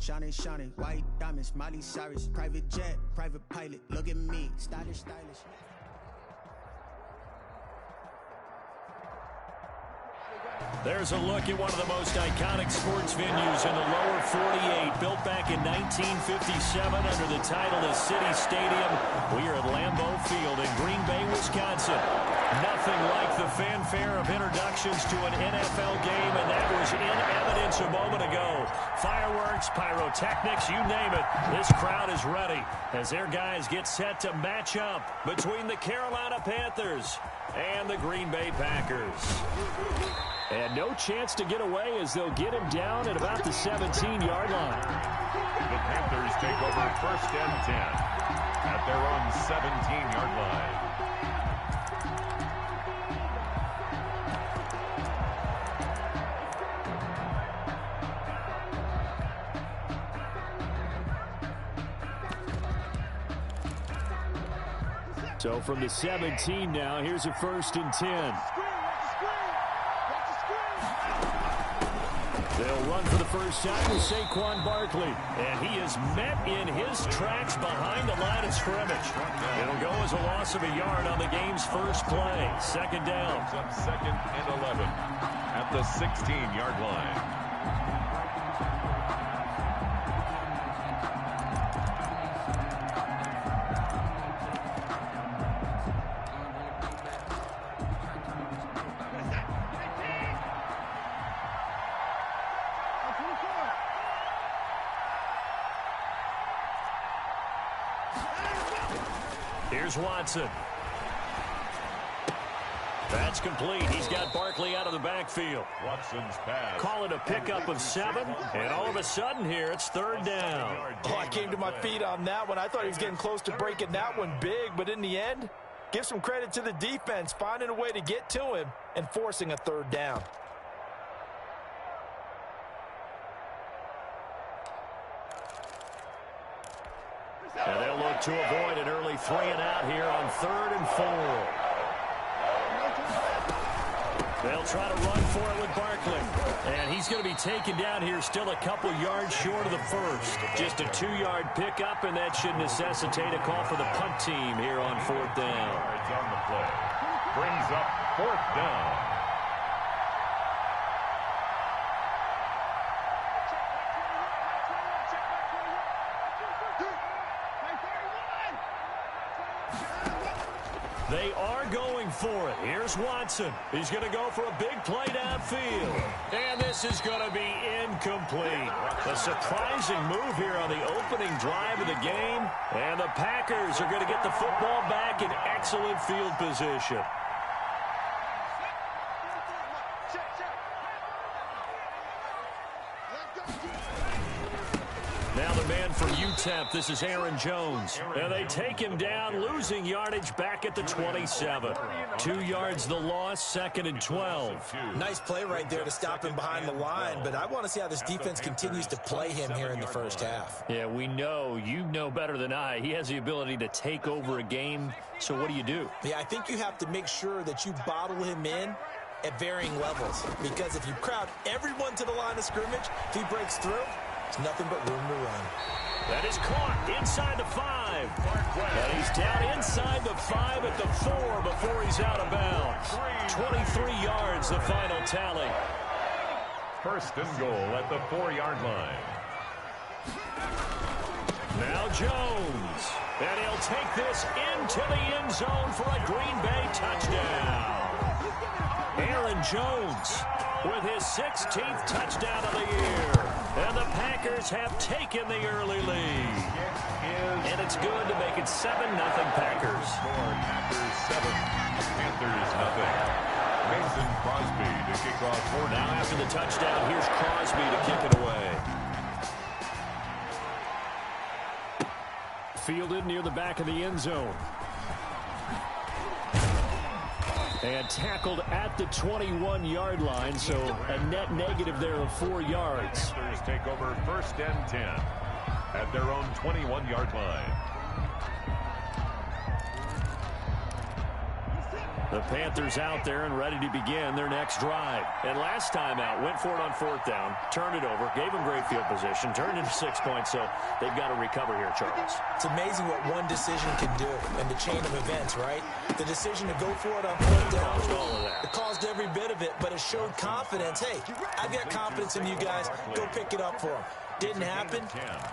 shining, shining. White diamonds, Miley Cyrus. Private jet, private pilot. Look at me, stylish, stylish. There's a look at one of the most iconic sports venues in the lower 48. Built back in 1957 under the title of City Stadium. We are at Lambeau Field in Green Bay, Wisconsin. Nothing like the fanfare of introductions to an NFL game, and that was in evidence a moment ago. Fireworks, pyrotechnics, you name it. This crowd is ready as their guys get set to match up between the Carolina Panthers and the Green Bay Packers. And no chance to get away as they'll get him down at about the 17-yard line. The Panthers take over 1st and 10 at their own 17-yard line. So from the 17 now, here's a 1st and 10. They'll run for the first time with Saquon Barkley. And he is met in his tracks behind the line of scrimmage. It'll go as a loss of a yard on the game's first play. 2nd down. Up 2nd and 11 at the 16-yard line. Here's Watson. That's complete. He's got Barkley out of the backfield. Watson's pass. Call it a pickup of 7, and all of a sudden here, it's 3rd down. Oh, I came to my feet on that one. I thought he was getting close to breaking that one big, but in the end, give some credit to the defense, finding a way to get to him and forcing a 3rd down. And they'll look to avoid an early 3 and out here on 3rd and 4. They'll try to run for it with Barkley. And he's going to be taken down here still a couple yards short of the first. Just a 2-yard pickup, and that should necessitate a call for the punt team here on 4th down. Yards on the play. Brings up 4th down. They are going for it. Here's Watson. He's going to go for a big play downfield. And this is going to be incomplete. A surprising move here on the opening drive of the game. And the Packers are going to get the football back in excellent field position. Now the man from UTEP, this is Aaron Jones. And they take him down, losing yardage back at the 27. 2 yards the loss, 2nd and 12. Nice play right there to stop him behind the line, but I want to see how this defense continues to play him here in the first half. Yeah, we know, you know better than I, he has the ability to take over a game, so what do? Yeah, I think you have to make sure that you bottle him in at varying levels, because if you crowd everyone to the line of scrimmage, if he breaks through, it's nothing but room to run. That is caught inside the 5. And he's down inside the 5 at the 4 before he's out of bounds. 23 yards, the final tally. 1st and goal at the 4-yard line. Now Jones. And he'll take this into the end zone for a Green Bay touchdown. Aaron Jones with his 16th touchdown of the year. And the Packers have taken the early lead. And it's good to make it 7-0 Packers. Packers 7, Panthers 0. Mason Crosby to kick off for now after the touchdown, here's Crosby to kick it away. Fielded near the back of the end zone. And tackled at the 21-yard line, so a net negative there of 4 yards. Panthers take over 1st and 10 at their own 21-yard line. The Panthers out there and ready to begin their next drive. And last time out, went for it on 4th down, turned it over, gave them great field position, turned into 6 points, so they've got to recover here, Charles. It's amazing what one decision can do in the chain of events, right? The decision to go for it on 4th down, it caused every bit of it, but it showed confidence. Hey, I've got confidence in you guys. Go pick it up for them. Didn't happen.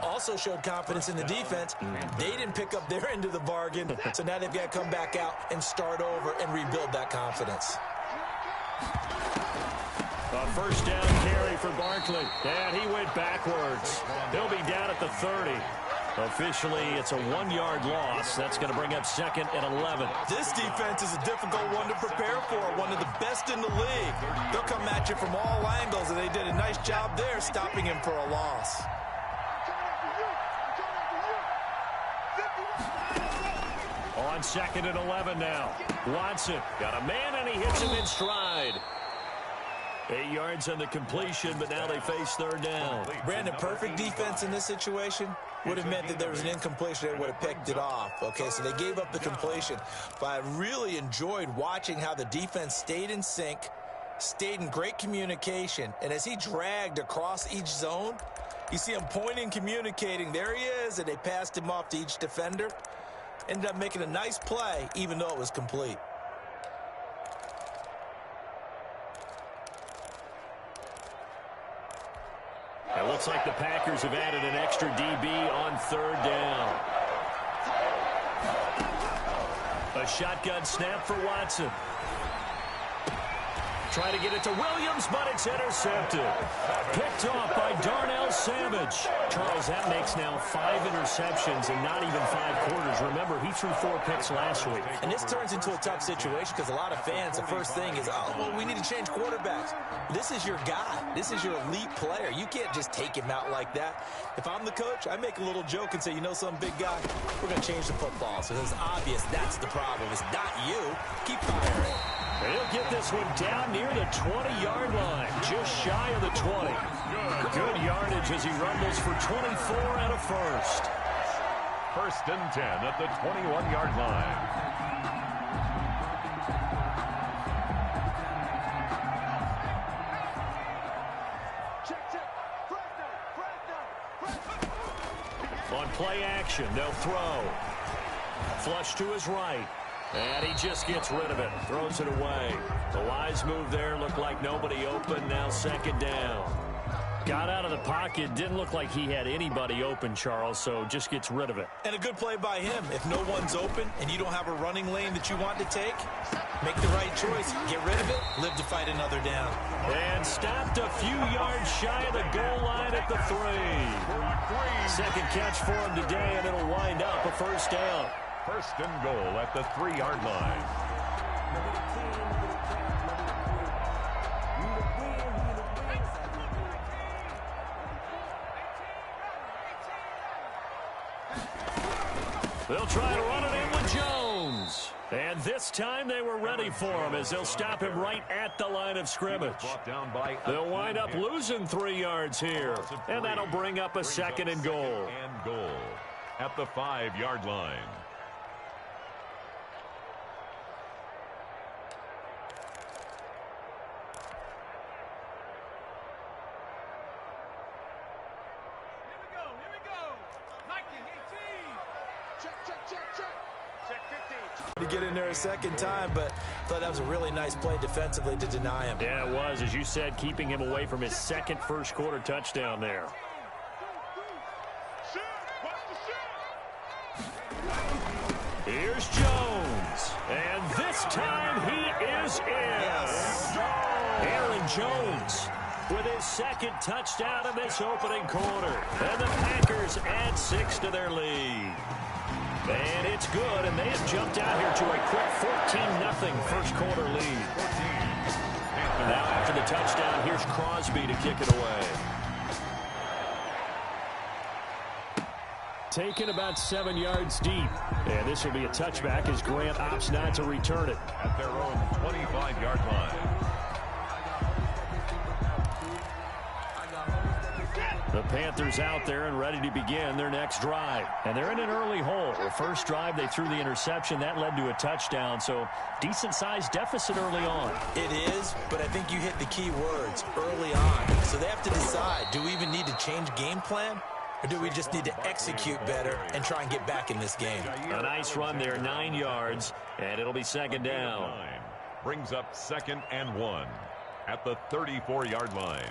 Also showed confidence in the defense. They didn't pick up their end of the bargain, so now they've got to come back out and start over and rebuild that confidence. A first down carry for Barkley, and he went backwards. He'll be down at the 30. Officially, it's a 1-yard loss. That's going to bring up 2nd and 11. This defense is a difficult one to prepare for, one of the best in the league. They'll come at you from all angles, and they did a nice job there stopping him for a loss. On 2nd and 11 now. Watson got a man, and he hits him in stride. 8 yards on the completion, but now they face 3rd down. Brandon, perfect defense in this situation would have meant that there was an incompletion. They would have picked it off. Okay, so they gave up the completion. But I really enjoyed watching how the defense stayed in sync, stayed in great communication, and as he dragged across each zone, you see him pointing, communicating. There he is, and they passed him off to each defender. Ended up making a nice play, even though it was complete. It looks like the Packers have added an extra DB on 3rd down. A shotgun snap for Watson. Try to get it to Williams, but it's intercepted. Picked off by Darnell Savage. Charles, that makes now 5 interceptions in not even 5 quarters. Remember, he threw 4 picks last week. And this turns into a tough situation because a lot of fans, the first thing is, oh, well, we need to change quarterbacks. This is your guy. This is your elite player. You can't just take him out like that. If I'm the coach, I make a little joke and say, you know, some big guy, we're going to change the football. So it's obvious that's the problem. It's not you. Keep firing. He'll get this one down near the 20-yard line, just shy of the 20. Good yardage as he rumbles for 24 and a first. 1st and 10 at the 21-yard line. On play action, they'll throw. Flush to his right. And he just gets rid of it, throws it away. The wise move there, looked like nobody open, now 2nd down. Got out of the pocket, didn't look like he had anybody open, Charles, so just gets rid of it. And a good play by him. If no one's open and you don't have a running lane that you want to take, make the right choice. Get rid of it, live to fight another down. And stopped a few yards shy of the goal line at the 3. 2nd catch for him today, and it'll wind up a 1st down. 1st and goal at the 3-yard line. They'll try to run it in with Jones. And this time they were ready for him as they'll stop him right at the line of scrimmage. They'll wind up losing 3 yards here. And that'll bring up a 2nd and goal. And goal at the 5-yard line. To get in there a 2nd time, but thought that was a really nice play defensively to deny him. Yeah, it was, as you said, keeping him away from his 2nd first-quarter touchdown there. Here's Jones, and this time he is in. Yes. Aaron Jones with his 2nd touchdown in this opening quarter. And the Packers add 6 to their lead. And it's good, and they have jumped out here to a quick 14-0 first-quarter lead. Now after the touchdown, here's Crosby to kick it away. Taken about 7 yards deep. And this will be a touchback as Grant opts not to return it. At their own 25-yard line. The Panthers out there and ready to begin their next drive. And they're in an early hole. The first drive, they threw the interception. That led to a touchdown. So decent-sized deficit early on. It is, but I think you hit the key words, early on. So they have to decide, do we even need to change game plan? Or do we just need to execute better and try and get back in this game? A nice run there, 9 yards, and it'll be second down. Brings up 2nd and 1 at the 34-yard line.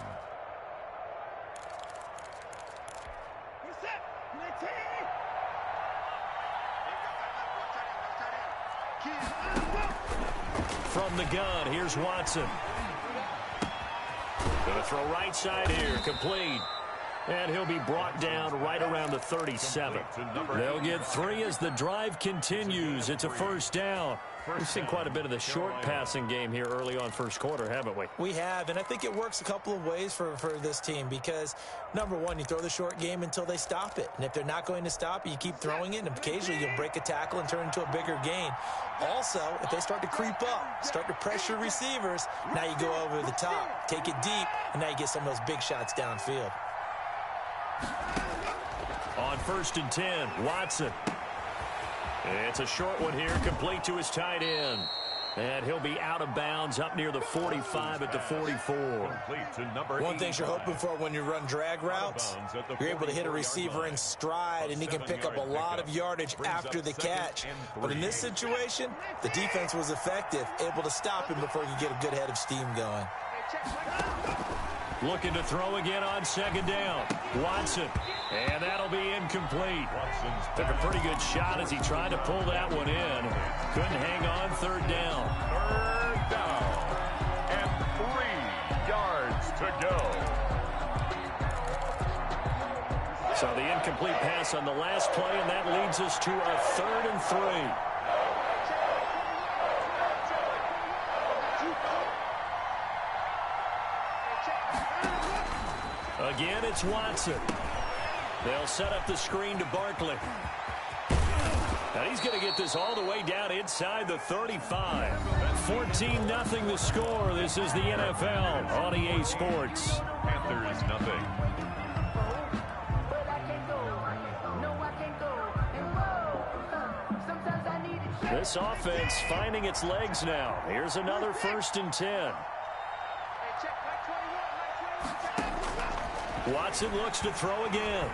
From the gun, here's Watson. Going to throw right side here, complete. And he'll be brought down right around the 37. They'll get 3 as the drive continues. It's a first down. We've seen quite a bit of the short passing game here early on first quarter, haven't we? We have, and I think it works a couple of ways for this team because, number one, you throw the short game until they stop it. And if they're not going to stop it, you keep throwing it, and occasionally you'll break a tackle and turn it into a bigger gain. Also, if they start to creep up, start to pressure receivers, now you go over the top, take it deep, and now you get some of those big shots downfield. On 1st and 10, Watson. It's a short one here, complete to his tight end. And he'll be out of bounds up near the 45 at the 44. One thing you're hoping for when you run drag routes, you're able to hit a receiver in stride, and he can pick up a lot of yardage after the catch. But in this situation, the defense was effective, able to stop him before he could get a good head of steam going. Looking to throw again on 2nd down. Watson. And that'll be incomplete. Took a pretty good shot as he tried to pull that one in. Couldn't hang on 3rd down. 3rd down. And 3 yards to go. So the incomplete pass on the last play, and that leads us to a 3rd and 3. Again, it's Watson. They'll set up the screen to Barkley. And he's going to get this all the way down inside the 35. 14-0 the score. This is the NFL on EA Sports. Panthers nothing. This offense finding its legs now. Here's another 1st and 10. Watson looks to throw again.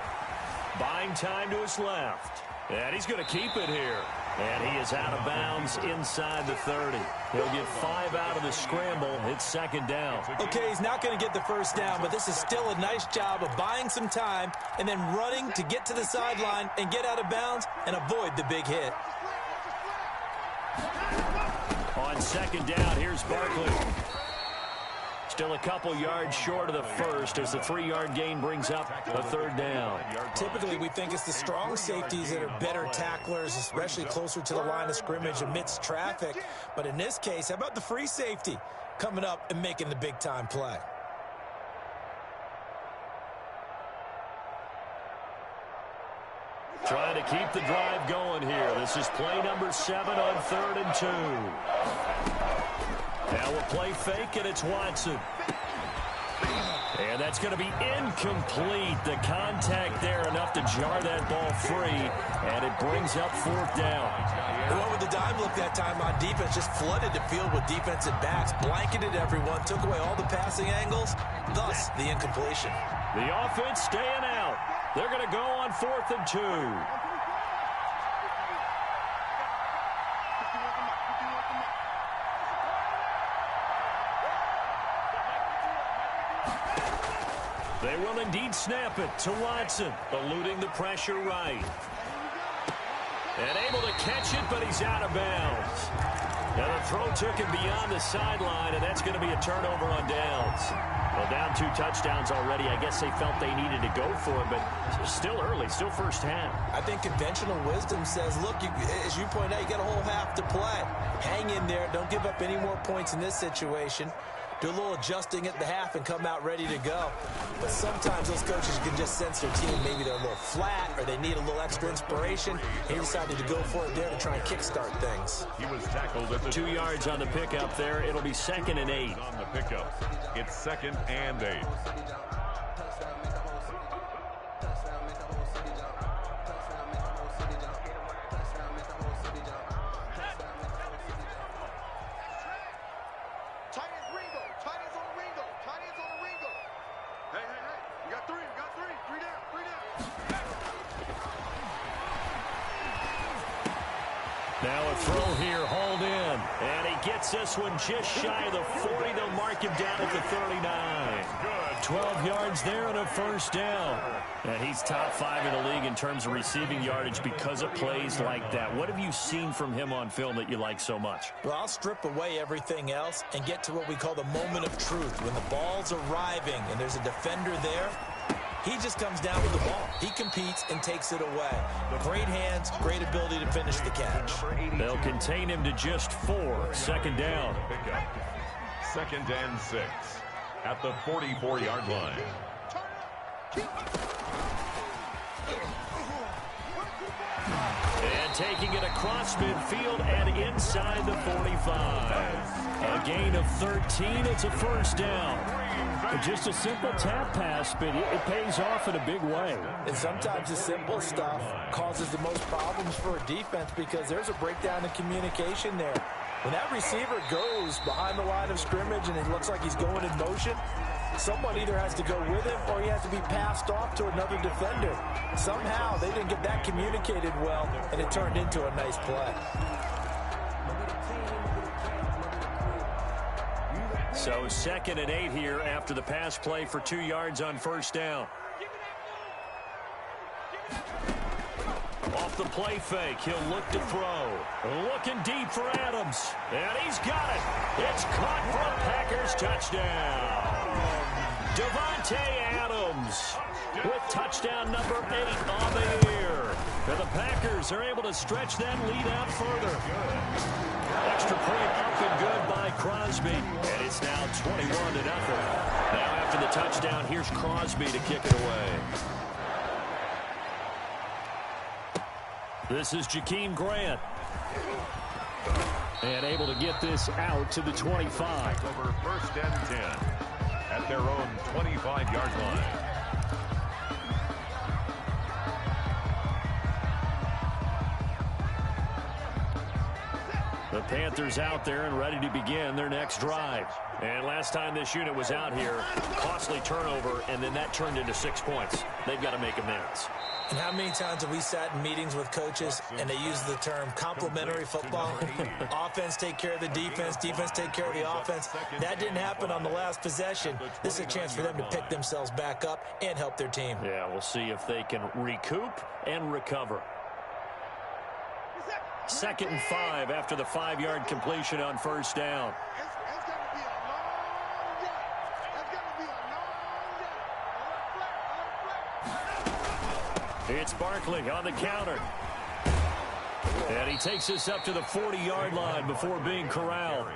Buying time to his left. And he's going to keep it here. And he is out of bounds inside the 30. He'll get 5 out of the scramble. It's 2nd down. Okay, he's not going to get the first down, but this is still a nice job of buying some time and then running to get to the sideline and get out of bounds and avoid the big hit. On 2nd down, here's Barkley. Still a couple yards short of the first as the 3-yard gain brings up a 3rd down. Typically, we think it's the strong safeties that are better tacklers, especially closer to the line of scrimmage amidst traffic. But in this case, how about the free safety coming up and making the big-time play? Trying to keep the drive going here. This is play number 7 on 3rd and 2. Now we'll play fake, and it's Watson. And that's going to be incomplete. The contact there enough to jar that ball free, and it brings up 4th down. The one with the dime look that time on defense just flooded the field with defensive backs, blanketed everyone, took away all the passing angles, thus the incompletion. The offense staying out. They're going to go on 4th and 2. They will indeed snap it to Watson, eluding the pressure right. And able to catch it, but he's out of bounds. Now the throw took him beyond the sideline, and that's going to be a turnover on downs. Well, down 2 touchdowns already. I guess they felt they needed to go for it, but still early, still first half. I think conventional wisdom says, look, as you point out, you got a whole half to play. Hang in there. Don't give up any more points in this situation. Do a little adjusting at the half and come out ready to go. But sometimes those coaches can just sense their team. Maybe they're a little flat or they need a little extra inspiration. He decided to go for it there to try and kickstart things. He was tackled at the 2 yards on the pickup there. It'll be 2nd and 8. On the pickup, it's 2nd and 8. Now a throw here, hauled in. And he gets this one just shy of the 40. They'll mark him down at the 39. 12 yards there and a first down. And he's top 5 in the league in terms of receiving yardage because of plays like that. What have you seen from him on film that you like so much? Well, I'll strip away everything else and get to what we call the moment of truth. When the ball's arriving and there's a defender there, he just comes down with the ball. He competes and takes it away. Great hands, great ability to finish the catch. They'll contain him to just 4. Second down. Second and 6 at the 44-yard line. And taking it across midfield and inside the 45. A gain of 13. It's a first down. Just a simple tap pass, but it pays off in a big way. And sometimes the simple stuff causes the most problems for a defense because there's a breakdown in communication there. When that receiver goes behind the line of scrimmage and it looks like he's going in motion, someone either has to go with him or he has to be passed off to another defender. Somehow they didn't get that communicated well, and it turned into a nice play. So 2nd and 8 here after the pass play for 2 yards on first down. Off the play fake, he'll look to throw. Looking deep for Adams. And he's got it. It's caught for a Packers touchdown. Devontae Adams with touchdown number 8 on the year. And the Packers are able to stretch that lead out further. Extra point up and good by Crosby. And it's now 21-0. Now after the touchdown, here's Crosby to kick it away. This is Jakeem Grant. And able to get this out to the 25. Over first and 10 at their own 25-yard line. The Panthers out there and ready to begin their next drive. And last time this unit was out here, costly turnover, and then that turned into 6 points. They've got to make amends. And how many times have we sat in meetings with coaches and they use the term complementary football? Offense take care of the defense, defense take care of the offense. That didn't happen on the last possession. This is a chance for them to pick themselves back up and help their team. Yeah, we'll see if they can recoup and recover. 2nd and 5 after the 5-yard completion on first down. It's Barkley on the counter. And he takes us up to the 40-yard line before being corralled.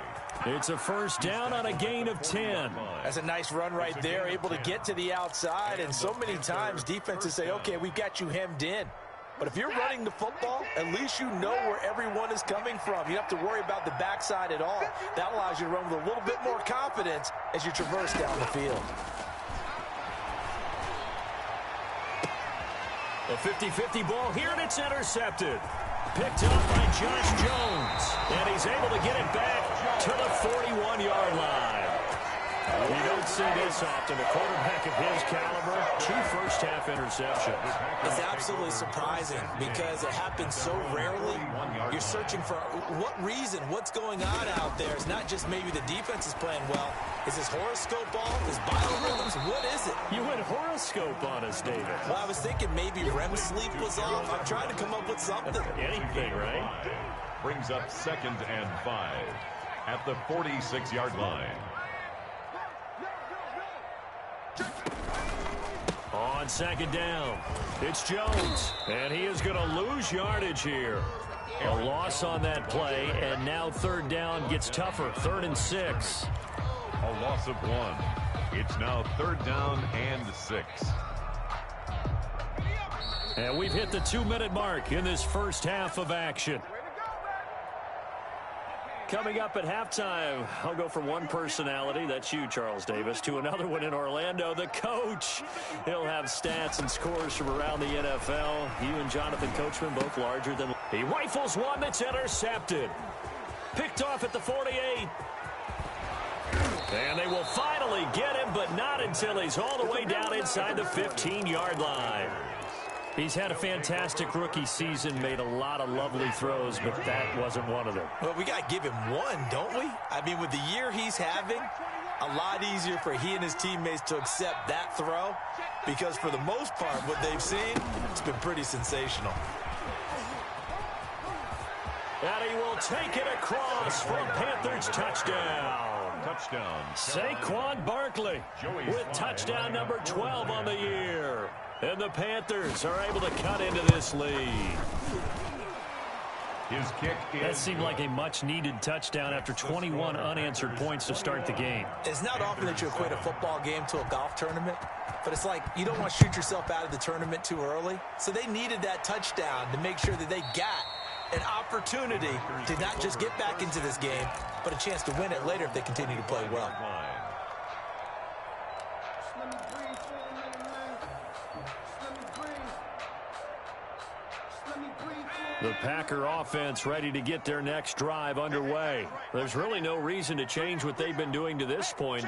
It's a first down on a gain of 10. That's a nice run right there, able to get to the outside. And so many times defenses say, okay, we've got you hemmed in. But if you're running the football, at least you know where everyone is coming from. You don't have to worry about the backside at all. That allows you to run with a little bit more confidence as you traverse down the field. A 50-50 ball here, and it's intercepted. Picked up by Josh Jones. And he's able to get it back to the 41-yard line. You don't see this often. A quarterback of his caliber, 2 first-half interceptions. It's absolutely surprising because it happens so rarely. You're searching for what reason, what's going on out there. It's not just maybe the defense is playing well. Is this horoscope off? Is biorhythms? What is it? You went horoscope on us, David. Well, I was thinking maybe REM sleep was off. I'm trying to come up with something. Anything, right? Brings up 2nd and 5 at the 46-yard line. On 2nd down, it's Jones, and he is going to lose yardage here. A loss on that play, and now 3rd down gets tougher, 3rd and 6. A loss of 1. It's now 3rd down and 6. And we've hit the 2-minute mark in this first half of action. Coming up at halftime, I'll go from one personality, that's you, Charles Davis, to another one in Orlando, the coach. He'll have stats and scores from around the NFL. You and Jonathan Coachman both larger than... He rifles one that's intercepted. Picked off at the 48. And they will finally get him, but not until he's all the way down inside the 15-yard line. He's had a fantastic rookie season, made a lot of lovely throws, but that wasn't one of them. Well, we got to give him one, don't we? I mean, with the year he's having, a lot easier for he and his teammates to accept that throw, because for the most part, what they've seen, it's been pretty sensational. And he will take it across for a Panthers touchdown. Touchdown. Saquon Barkley with touchdown number 12 on the year. And the Panthers are able to cut into this lead. His kick is That seemed like a much-needed touchdown after 21 unanswered points to start the game. It's not often that you equate a football game to a golf tournament, but it's like you don't want to shoot yourself out of the tournament too early. So they needed that touchdown to make sure that they got an opportunity to not just get back into this game, but a chance to win it later if they continue to play well. The Packer offense ready to get their next drive underway. There's really no reason to change what they've been doing to this point.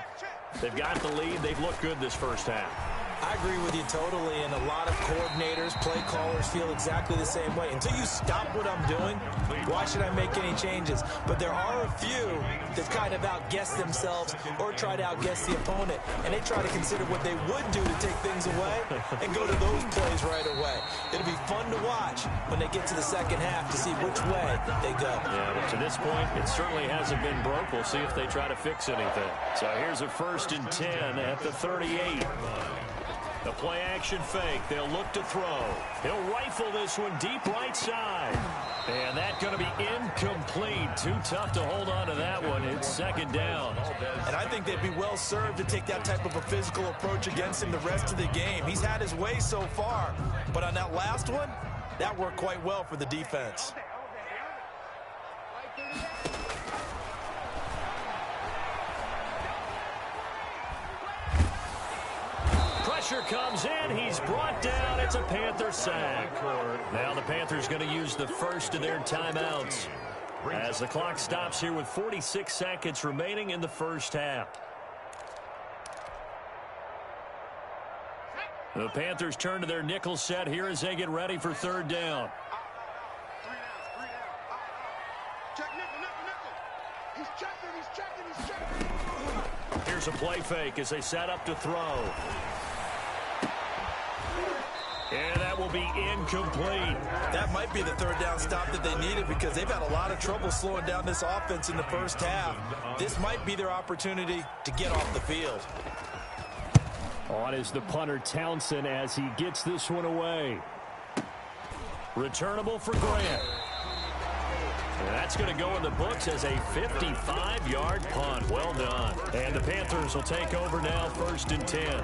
They've got the lead. They've looked good this first half. I agree with you totally, and a lot of coordinators, play callers feel exactly the same way. Until you stop what I'm doing, why should I make any changes? But there are a few that kind of outguess themselves or try to outguess the opponent, and they try to consider what they would do to take things away and go to those plays right away. It'll be fun to watch when they get to the second half to see which way they go. Yeah, but to this point, it certainly hasn't been broke. We'll see if they try to fix anything. So here's a 1st and 10 at the 38. The play-action fake. They'll look to throw. He'll rifle this one deep right side. And that's going to be incomplete. Too tough to hold on to that one. It's 2nd down. And I think they'd be well served to take that type of a physical approach against him the rest of the game. He's had his way so far. But on that last one, that worked quite well for the defense. Pressure comes in. He's brought down. It's a Panther sack. Now the Panthers going to use the first of their timeouts as the clock stops here with 46 seconds remaining in the first half. The Panthers turn to their nickel set here as they get ready for 3rd down. Here's a play fake as they set up to throw. And that will be incomplete. That might be the 3rd down stop that they needed because they've had a lot of trouble slowing down this offense in the first half. This might be their opportunity to get off the field. On is the punter Townsend as he gets this one away. Returnable for Grant. And that's going to go in the books as a 55-yard punt. Well done. And the Panthers will take over now, 1st and 10.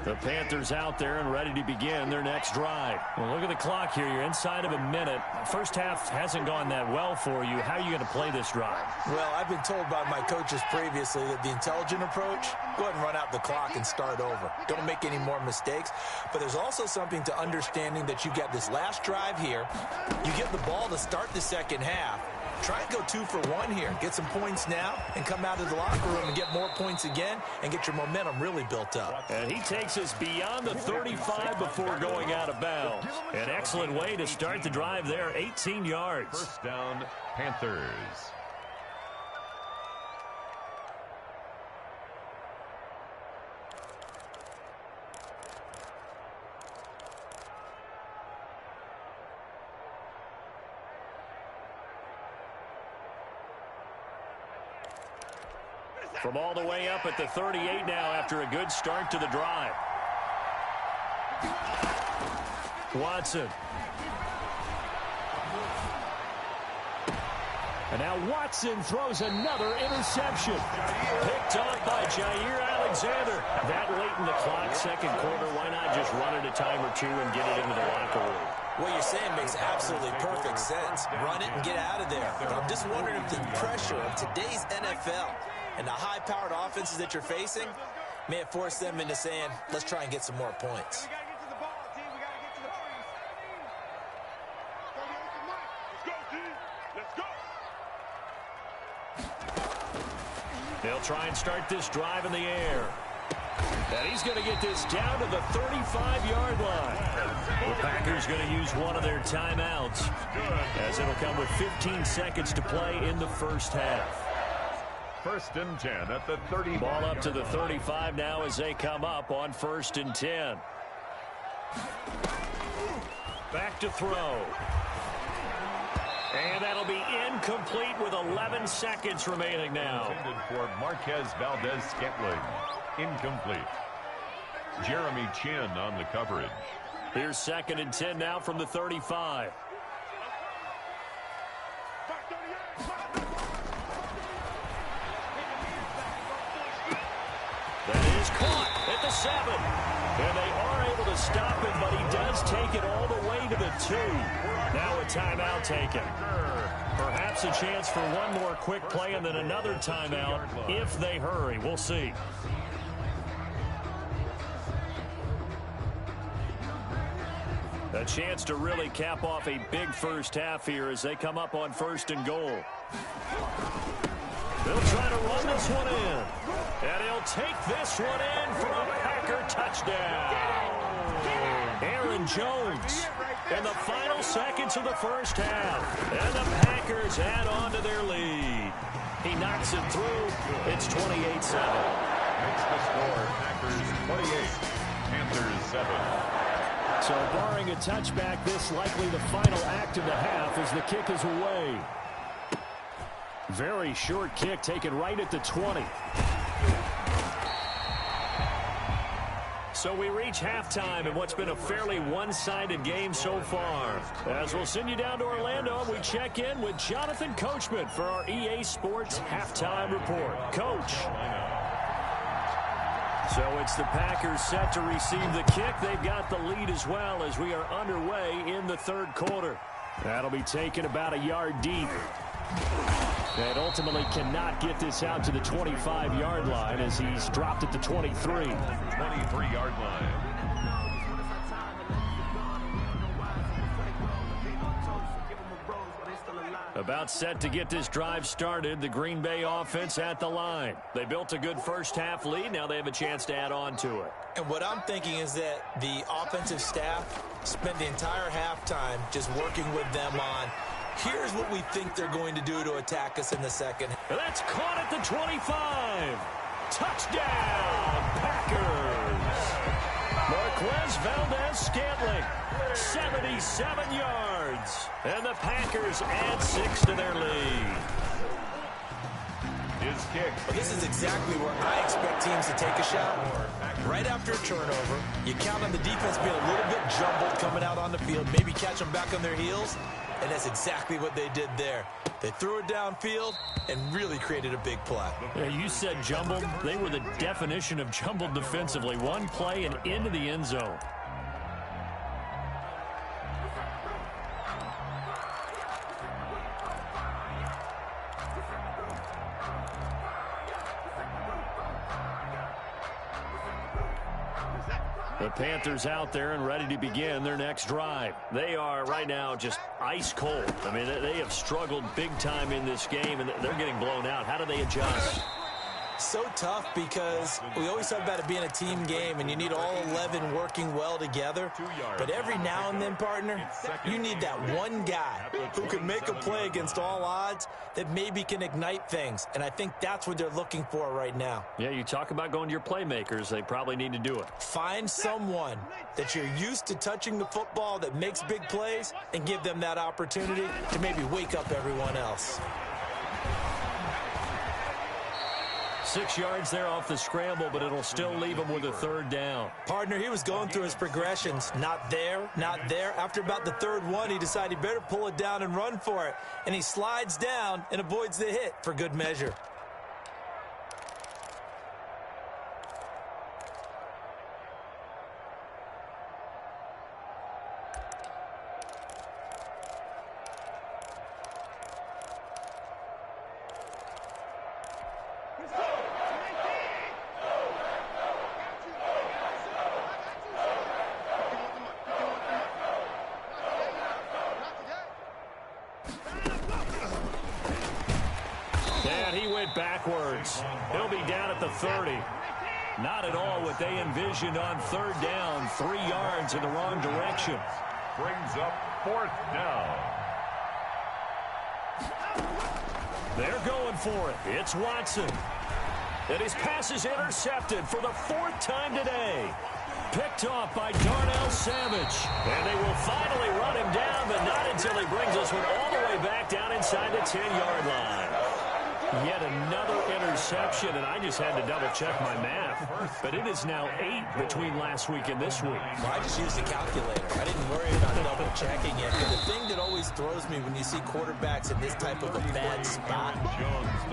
The Panthers out there and ready to begin their next drive. Well, look at the clock here. You're inside of a minute. First half hasn't gone that well for you. How are you going to play this drive? Well, I've been told by my coaches previously that the intelligent approach, go ahead and run out the clock and start over. Don't make any more mistakes. But there's also something to understanding that you get this last drive here. You get the ball to start the second half. Try and go 2 for 1 here. Get some points now and come out of the locker room and get more points again and get your momentum really built up. And he takes us beyond the 35 before going out of bounds. An excellent way to start the drive there, 18 yards. 1st down, Panthers. From all the way up at the 38 now after a good start to the drive. Watson. And now Watson throws another interception. Picked off by Jair Alexander. That late in the clock, 2nd quarter, why not just run it a time or two and get it into the locker room? What you're saying makes absolutely perfect sense. Run it and get out of there. But I'm just wondering if the pressure of today's NFL and the high-powered offenses that you're facing may have forced them into saying, let's try and get some more points. They'll try and start this drive in the air. And he's going to get this down to the 35-yard line. The Packers going to use one of their timeouts, as it'll come with 15 seconds to play in the first half. 1st and 10 at the 30. Ball up to the 35 now as they come up on 1st and 10. Back to throw. And that'll be incomplete with 11 seconds remaining now. Intended for Marquez Valdez-Scantling. Incomplete. Jeremy Chin on the coverage. Here's 2nd and 10 now from the 35. That is caught at the 7. And they are able to stop him, but he does take it all the way to the 2. Now a timeout taken. Perhaps a chance for one more quick play and then another timeout if they hurry. We'll see. A chance to really cap off a big first half here as they come up on 1st and goal. They'll try to run this one in. And he'll take this one in for a Packer touchdown. Aaron Jones in the final seconds of the first half. And the Packers add on to their lead. He knocks it through. It's 28-7. Makes the score Packers 28, Panthers 7. So barring a touchback, this likely the final act of the half as the kick is away. Very short kick taken right at the 20. So we reach halftime in what's been a fairly one-sided game so far. As we'll send you down to Orlando, we check in with Jonathan Coachman for our EA Sports Halftime Report. Coach. So it's the Packers set to receive the kick. They've got the lead as well as we are underway in the 3rd quarter. That'll be taken about a yard deep. And ultimately cannot get this out to the 25-yard line as he's dropped at the 23. 23-yard line. About set to get this drive started, the Green Bay offense at the line. They built a good first half lead. Now they have a chance to add on to it. And what I'm thinking is that the offensive staff spent the entire halftime just working with them on, here's what we think they're going to do to attack us in the second. And that's caught at the 25. Touchdown, Packers. Marquez Valdez-Scantling, 77 yards. And the Packers add 6 to their lead. His kick. Well, this is exactly where I expect teams to take a shot. Right after a turnover, you count on the defense being a little bit jumbled coming out on the field, maybe catch them back on their heels, and that's exactly what they did there. They threw it downfield and really created a big play. Yeah, you said jumbled. They were the definition of jumbled defensively. One play and into the end zone. The Panthers out there and ready to begin their next drive. They are right now just ice cold. I mean, they have struggled big time in this game, and they're getting blown out. How do they adjust? So tough because we always talk about it being a team game, and you need all 11 working well together. But every now and then, partner, you need that one guy who can make a play against all odds that maybe can ignite things. And I think that's what they're looking for right now. Yeah, you talk about going to your playmakers. They probably need to do it. Find someone that you're used to touching the football that makes big plays and give them that opportunity to maybe wake up everyone else. 6 yards there off the scramble, but it'll still leave him with a 3rd down. Partner, he was going through his progressions. Not there, not there. After about the 3rd one, he decided he better pull it down and run for it. And he slides down and avoids the hit for good measure. backwards. He'll be down at the 30. Not at all what they envisioned on third down. 3 yards in the wrong direction. Brings up fourth down. They're going for it. It's Watson. And his pass is intercepted for the 4th time today. Picked off by Darnell Savage. And they will finally run him down, but not until he brings this one all the way back down inside the 10-yard line. Yet another interception, and I just had to double-check my math. But it is now 8 between last week and this week. Well, I just used a calculator. I didn't worry about double-checking it. But the thing that always throws me when you see quarterbacks in this type of a bad spot,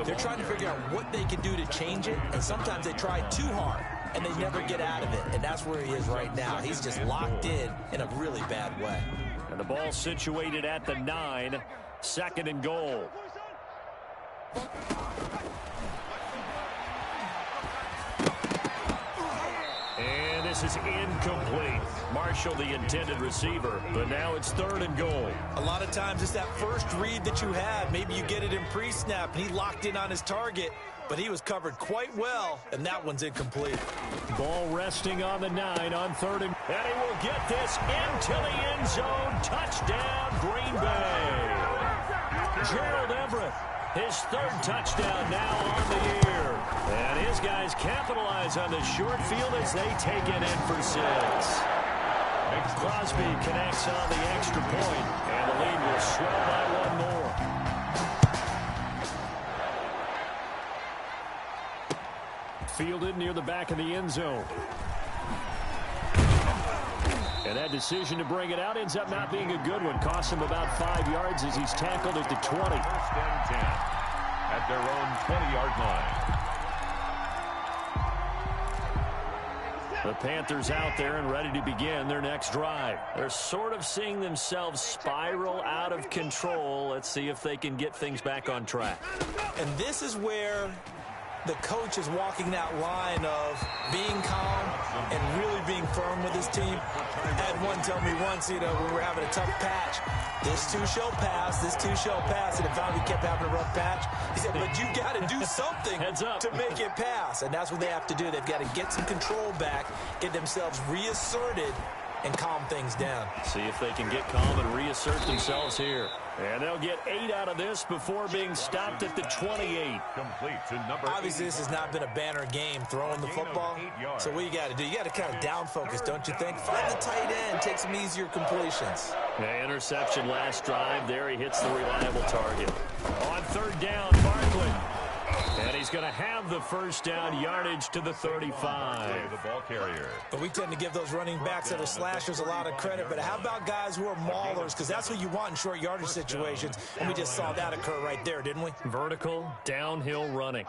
they're trying to figure out what they can do to change it, and sometimes they try too hard, and they never get out of it. And that's where he is right now. He's just locked in a really bad way. And the ball situated at the 9, 2nd and goal. And this is incomplete. Marshall, the intended receiver, but now it's 3rd and goal. A lot of times it's that first read that you have. Maybe you get it in pre-snap, and he locked in on his target, but he was covered quite well, and that one's incomplete. Ball resting on the 9 on 3rd and he will get this into the end zone. Touchdown, Green Bay. Gerald Everett, his 3rd touchdown now on the year. And his guys capitalize on the short field as they take it in for 6. Crosby connects on the extra point, and the lead will swell by 1 more. Fielded near the back of the end zone. And that decision to bring it out ends up not being a good one. Costs him about 5 yards as he's tackled at the 20. 1st and 10 at their own 20-yard line. The Panthers out there and ready to begin their next drive. They're sort of seeing themselves spiral out of control. Let's see if they can get things back on track. And this is where the coach is walking that line of being calm and really being firm with his team. I had one tell me once, when we were having a tough patch, this too shall pass, this too shall pass, and if we kept having a rough patch, he said, but you got to do something to make it pass, and that's what they have to do. They've got to get some control back, get themselves reasserted, and calm things down. See if they can get calm and reassert themselves here. And they'll get 8 out of this before being stopped at the 28. Complete to number Obviously, this has not been a banner game throwing the football. So what you got to do, you got to kind of down focus, don't you think? Find the tight end, take some easier completions. Yeah, interception last drive. There he hits the reliable target. On 3rd down, Barkley. And he's going to have the 1st down, yardage to the 35. The ball carrier. But we tend to give those running backs that are slashers a lot of credit. But how about guys who are maulers? Because that's what you want in short yardage situations. And we just saw that occur right there, didn't we? Vertical, downhill running.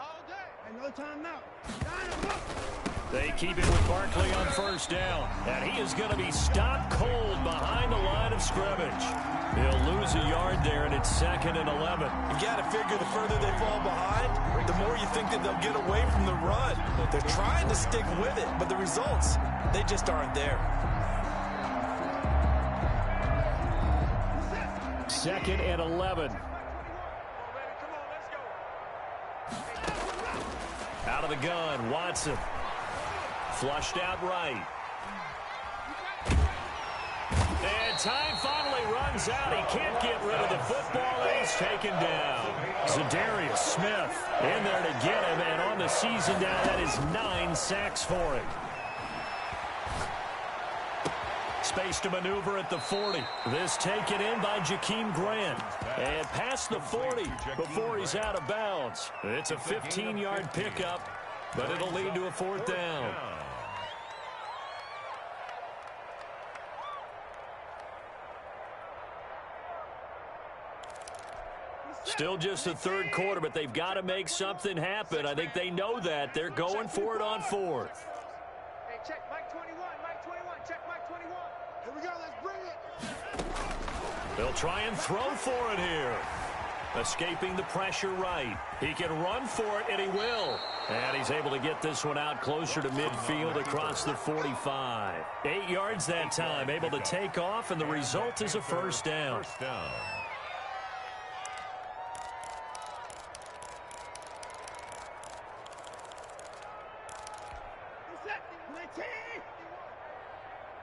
They keep it with Barkley on 1st down. And he is going to be stopped cold behind the line of scrimmage. He'll lose a yard there, and it's 2nd and 11. You got to figure the further they fall behind, the more you think that they'll get away from the run. They're trying to stick with it, but the results, they just aren't there. 2nd and 11. Out of the gun, Watson. Flushed out right. And time finally runs out. He can't get rid of the football, and he's taken down. Zadarius Smith in there to get him, and on the season now, that is 9 sacks for him. Space to maneuver at the 40. This taken in by Jakeem Grant. And past the 40 before he's out of bounds. It's a 15-yard pickup, but it'll lead to a 4th down. Still just the 3rd quarter, but they've got to make something happen. I think they know that. They're going for it on 4th. Hey, check Mike 21, Mike 21, check Mike 21. Here we go, let's bring it. They'll try and throw for it here. Escaping the pressure right. He can run for it, and he will. And he's able to get this one out closer to midfield across the 45. 8 yards that time, able to take off, and the result is a 1st down. First down.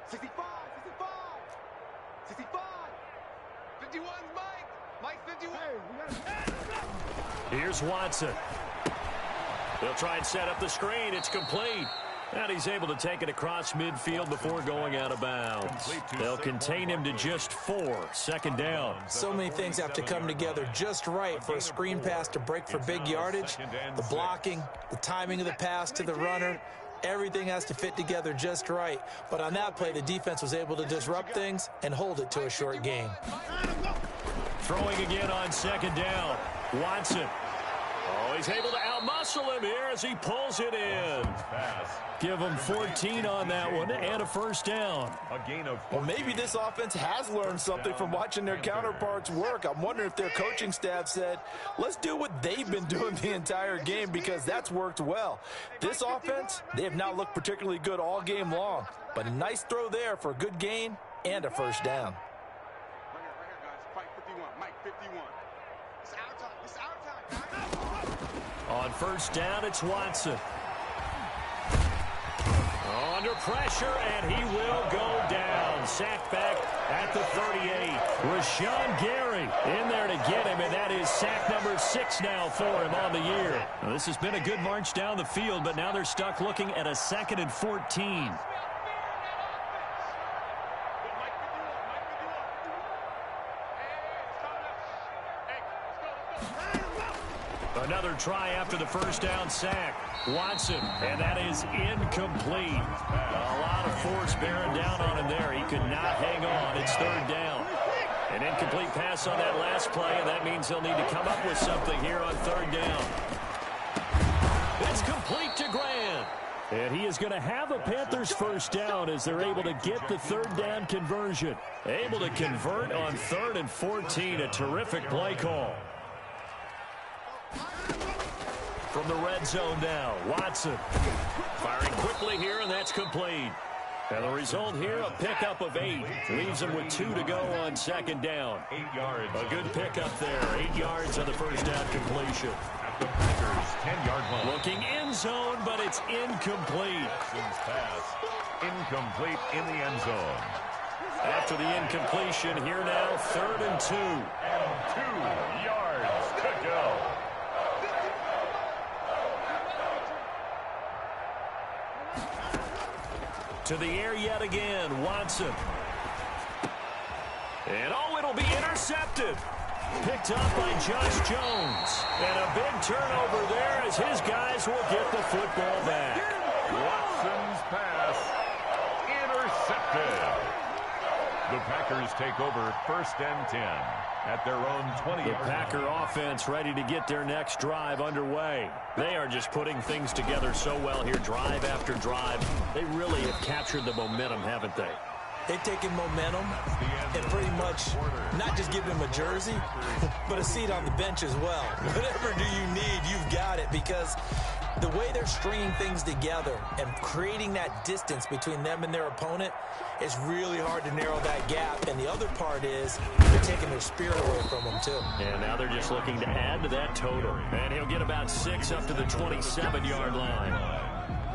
65, 51's Mike. Mike 51. Here's Watson. They'll try and set up the screen. It's complete. And he's able to take it across midfield before going out of bounds. They'll contain him to just 4. Second down. So many things have to come together just right for a screen pass to break for big yardage. The blocking, the timing of the pass to the runner, everything has to fit together just right. But on that play, the defense was able to disrupt things and hold it to a short gain. Throwing again on second down. Watson. Oh, he's able to outmuscle him here as he pulls it in. Give him 14 on that one and a first down. Well, maybe this offense has learned something from watching their counterparts work. I'm wondering if their coaching staff said, let's do what they've been doing the entire game, because that's worked well. This offense, they have not looked particularly good all game long, but a nice throw there for a good gain and a first down. Right here, guys. Fight 51. Mike 51. It's our time. It's our time, guys. On first down, it's Watson. Under pressure, and he will go down. Sacked back at the 38. Rashawn Gary in there to get him, and that is sack number 6 now for him on the year. Now, this has been a good march down the field, but now they're stuck looking at a 2nd and 14. Another try after the first down sack. Watson, and that is incomplete. A lot of force bearing down on him there. He could not hang on. It's third down. An incomplete pass on that last play, and that means they'll need to come up with something here on third down. It's complete to Grant. And he is going to have a Panthers first down as they're able to get the third down conversion. Able to convert on 3rd and 14. A terrific play call. From the red zone now, Watson firing quickly here, and that's complete. And the result here, a pickup of 8. Leaves him with 2 to go on second down. 8 yards. A good pickup there. 8 yards on the first down completion. At the Packers' 10-yard line. Looking end zone, but it's incomplete. Pass incomplete in the end zone. After the incompletion, here now, 3rd and 2. And 2 yards to go. To the air yet again, Watson. And it'll be intercepted. Picked up by Josh Jones. And a big turnover there as his guys will get the football back. Watson's pass intercepted. The Packers take over 1st and 10 at their own 20. The Packer offense ready to get their next drive underway. They are just putting things together so well here, drive after drive. They really have captured the momentum, haven't they? They've taken momentum and pretty much not just given him a jersey, but a seat on the bench as well. Whatever do you need, you've got it, because the way they're stringing things together and creating that distance between them and their opponent is really hard to narrow that gap. And the other part is they're taking their spirit away from them, too. And now they're just looking to add to that total. And he'll get about 6 up to the 27-yard line.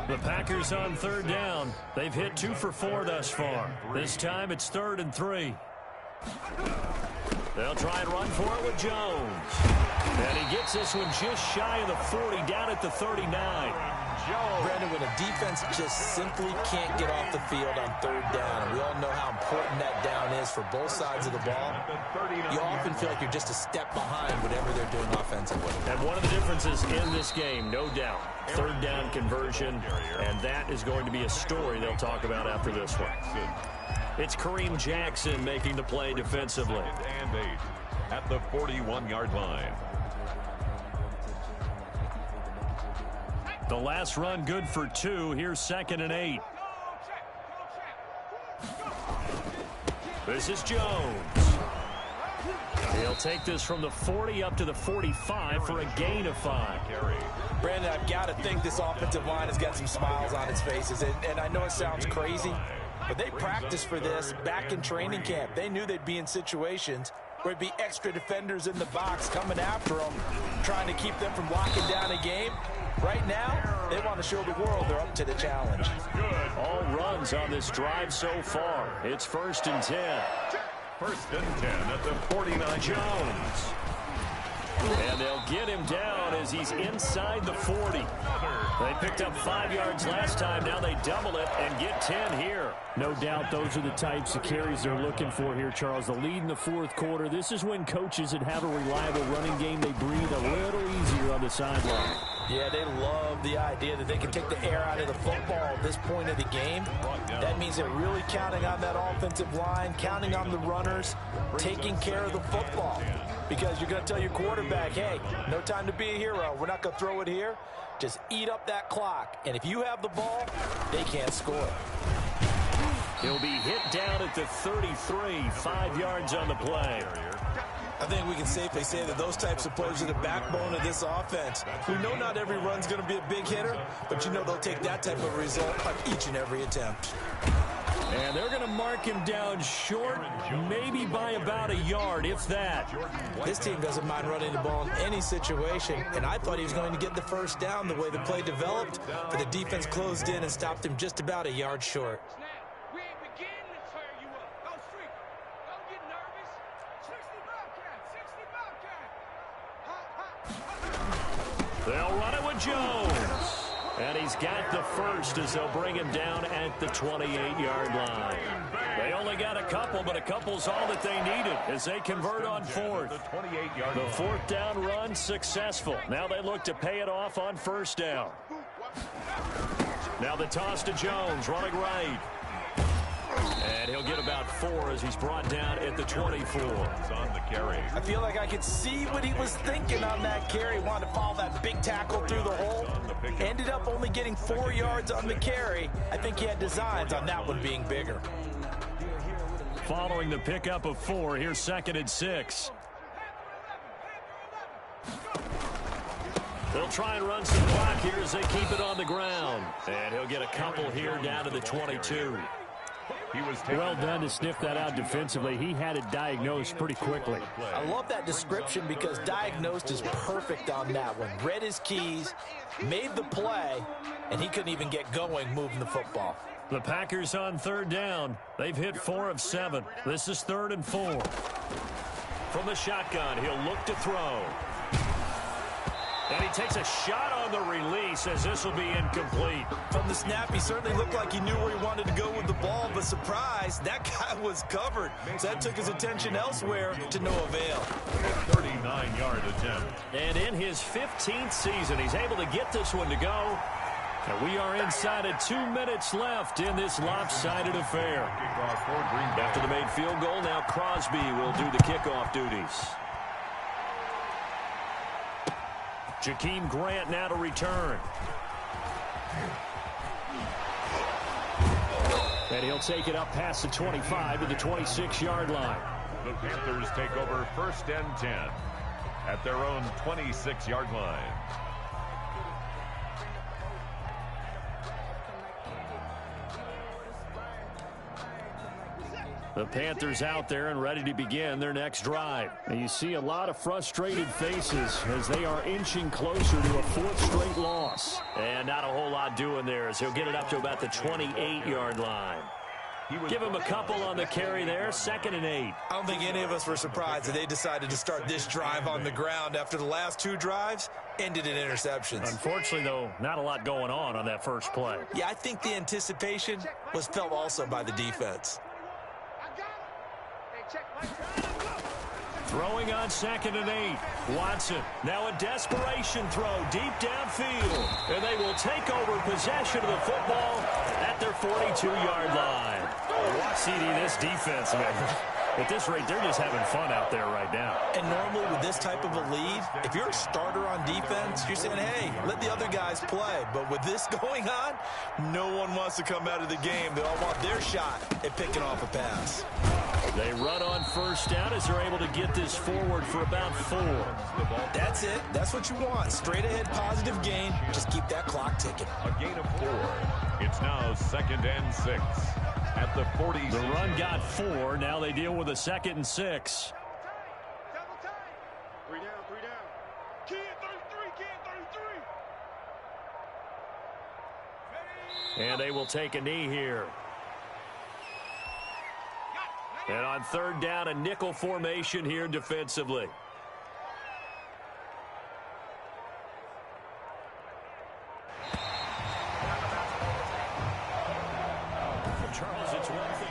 The Packers on third down. They've hit 2 for 4 thus far. This time it's 3rd and 3. They'll try and run for it with Jones. And he gets this one just shy of the 40, down at the 39. Brandon, when a defense just simply can't get off the field on third down, we all know how important that down is for both sides of the ball, you often feel like you're just a step behind whatever they're doing offensively. And one of the differences in this game, no doubt, third down conversion, and that is going to be a story they'll talk about after this one. It's Kareem Jackson making the play defensively. And 8 at the 41-yard line. The last run good for 2. Here's 2nd and 8. This is Jones. He'll take this from the 40 up to the 45 for a gain of 5. Brandon, I've got to think this offensive line has got some smiles on its faces. And I know it sounds crazy, but they practiced for this back in training camp. They knew they'd be in situations where there'd be extra defenders in the box coming after them, trying to keep them from locking down a game. Right now, they want to show the world they're up to the challenge. All runs on this drive so far. It's 1st and 10. 1st and 10 at the 49. Jones. And they'll get him down as he's inside the 40. They picked up 5 yards last time. Now they double it and get 10 here. No doubt those are the types of carries they're looking for here, Charles. The lead in the 4th quarter. This is when coaches that have a reliable running game, they breathe a little easier on the sideline. Yeah, they love the idea that they can take the air out of the football at this point of the game. That means they're really counting on that offensive line, counting on the runners, taking care of the football. Because you're going to tell your quarterback, hey, no time to be a hero. We're not going to throw it here. Just eat up that clock. And if you have the ball, they can't score. He'll be hit down at the 33, 5 yards on the play. I think we can safely say that those types of players are the backbone of this offense. We know not every run's going to be a big hitter, but you know they'll take that type of result on each and every attempt. And they're going to mark him down short, maybe by about a yard, if that. This team doesn't mind running the ball in any situation, and I thought he was going to get the first down the way the play developed, but the defense closed in and stopped him just about a yard short. They'll run it with Jones. And he's got the first as they'll bring him down at the 28-yard line. They only got a couple, but a couple's all that they needed as they convert on 4th. The 4th down run successful. Now they look to pay it off on 1st down. Now the toss to Jones, running right. And he'll get about 4 as he's brought down at the 24. On the carry. I feel like I could see what he was thinking on that carry. Wanted to follow that big tackle through the hole. Ended up only getting 4 yards on the carry. I think he had designs on that one being bigger. Following the pickup of 4, here's 2nd and 6. They'll try and run some clock here as they keep it on the ground. And he'll get a couple here down to the 22. Well done to sniff that out defensively. He had it diagnosed pretty quickly. I love that description because diagnosed is perfect on that one. Read his keys, made the play, and he couldn't even get going moving the football. The Packers on 3rd down. They've hit 4 of 7. This is 3rd and 4. From the shotgun, he'll look to throw. And he takes a shot on the release as this will be incomplete. From the snap, he certainly looked like he knew where he wanted to go with the ball, but surprise, that guy was covered. So that took his attention elsewhere to no avail. 39-yard attempt. And in his 15th season, he's able to get this one to go. And we are inside of 2 minutes left in this lopsided affair. After the made field goal, now Crosby will do the kickoff duties. Jakeem Grant now to return. And he'll take it up past the 25 to the 26-yard line. The Panthers take over 1st and 10 at their own 26-yard line. The Panthers out there and ready to begin their next drive. And you see a lot of frustrated faces as they are inching closer to a 4th straight loss. And not a whole lot doing there as he'll get it up to about the 28-yard line. Give him a couple on the carry there, 2nd and 8. I don't think any of us were surprised that they decided to start this drive on the ground after the last 2 drives ended in interceptions. Unfortunately, though, not a lot going on that first play. Yeah, I think the anticipation was felt also by the defense. Throwing on 2nd and 8. Watson, now a desperation throw deep downfield. And they will take over possession of the football at their 42-yard line. Watch CD, this defense, man. At this rate, they're just having fun out there right now. And normally with this type of a lead, if you're a starter on defense, you're saying, hey, let the other guys play. But with this going on, no one wants to come out of the game. They all want their shot at picking off a pass. They run on 1st down as they're able to get this forward for about 4. That's it. That's what you want. Straight ahead positive gain. Just keep that clock ticking. A gain of 4. It's now 2nd and 6 at the 40. The run got 4. Now they deal with a 2nd and 6. And they will take a knee here. And on third down, a nickel formation here defensively. Charles, it's 1